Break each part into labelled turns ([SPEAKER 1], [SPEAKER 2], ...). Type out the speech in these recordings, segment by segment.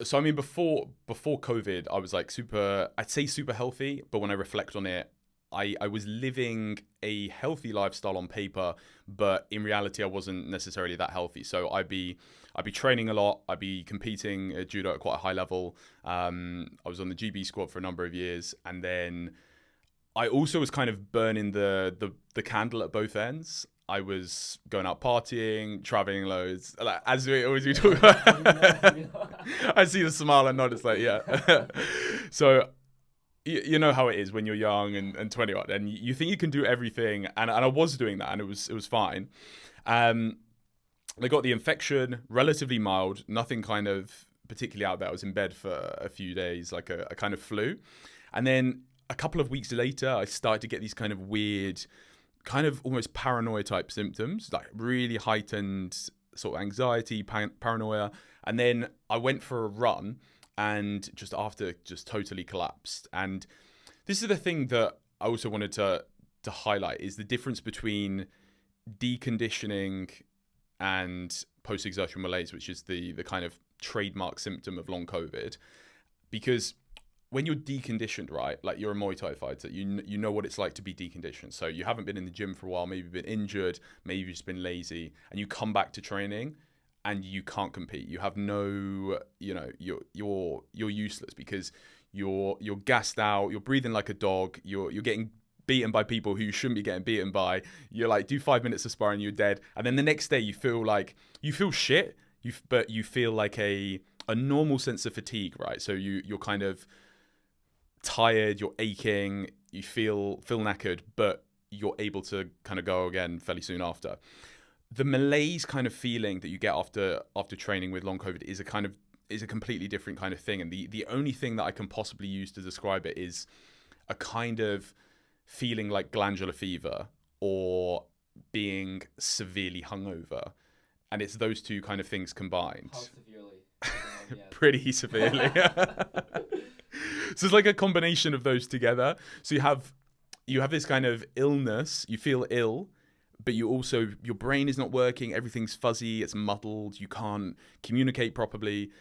[SPEAKER 1] So I mean, before COVID, I was like I'd say super healthy, but when I reflect on it, I was living a healthy lifestyle on paper, but in reality, I wasn't necessarily that healthy. So I'd be training a lot. I'd be competing at judo at quite a high level. I was on the GB squad for a number of years, and then I also was kind of burning the candle at both ends. I was going out partying, traveling loads, like, as we talk about. I see the smile and nod. It's like, yeah. So you know how it is when you're young and 21, and you think you can do everything, and I was doing that, and it was fine. I got the infection, relatively mild, nothing kind of particularly out there. I was in bed for a few days, like a kind of flu, and then a couple of weeks later, I started to get these kind of weird, kind of almost paranoia type symptoms, like really heightened sort of anxiety, paranoia. And then I went for a run, and just after, just totally collapsed. And this is the thing that I also wanted to highlight, is the difference between deconditioning and post-exertional malaise, which is the kind of trademark symptom of long COVID. Because when you're deconditioned, right, like you're a Muay Thai fighter, you know what it's like to be deconditioned. So you haven't been in the gym for a while, maybe you've been injured, maybe you've just been lazy, and you come back to training and you can't compete. You have no, you're useless, because you're gassed out, you're breathing like a dog, you're getting beaten by people who you shouldn't be getting beaten by. You're like, do 5 minutes of sparring, you're dead. And then the next day you feel shit, but you feel like a normal sense of fatigue, right? So you're kind of tired, you're aching, you feel knackered, but you're able to kind of go again fairly soon after. The malaise kind of feeling that you get after training with long COVID is a completely different kind of thing. And the only thing that I can possibly use to describe it is a kind of feeling like glandular fever or being severely hungover. And it's those two kind of things combined.
[SPEAKER 2] How severely?
[SPEAKER 1] Pretty severely. So it's like a combination of those together. So you have this kind of illness, you feel ill, but your brain is not working, everything's fuzzy, it's muddled, you can't communicate properly,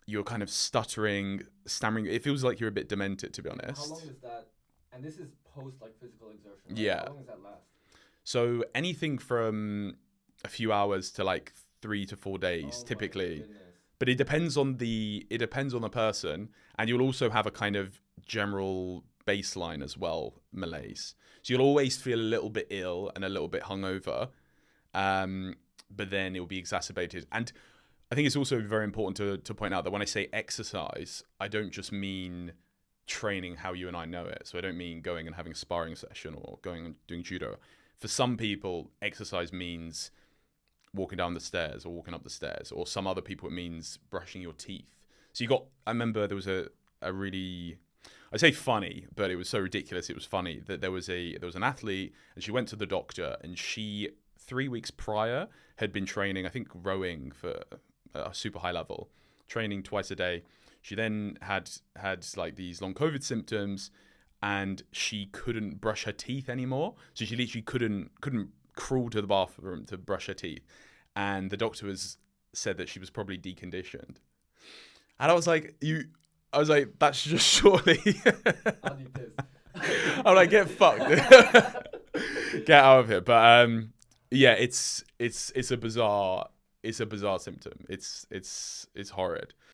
[SPEAKER 1] you're kind of stuttering, stammering. It feels like you're a bit demented, to be honest.
[SPEAKER 2] How long is that? And this is post like physical exertion, right?
[SPEAKER 1] Yeah.
[SPEAKER 2] How long does that last?
[SPEAKER 1] So anything from a few hours to like 3 to 4 days,
[SPEAKER 2] Oh
[SPEAKER 1] typically.
[SPEAKER 2] my goodness.
[SPEAKER 1] But it depends on the person, and you'll also have a kind of general baseline as well, malaise. So you'll always feel a little bit ill and a little bit hungover, but then it will be exacerbated. And I think it's also very important to point out that when I say exercise, I don't just mean training how you and I know it. So I don't mean going and having a sparring session or going and doing judo. For some people, exercise means walking down the stairs or walking up the stairs, or some other people it means brushing your teeth. So I remember there was a really, I say funny, but it was so ridiculous it was funny, that there was an athlete, and she went to the doctor, and she 3 weeks prior had been training, I think rowing for a super high level, training twice a day. She then had like these long COVID symptoms, and she couldn't brush her teeth anymore. So she literally couldn't crawl to the bathroom to brush her teeth, and the doctor said that she was probably deconditioned. And I was like, that's just surely.
[SPEAKER 2] I'll be pissed.
[SPEAKER 1] I'm like, get fucked, get out of here. But yeah, it's a bizarre symptom. It's horrid.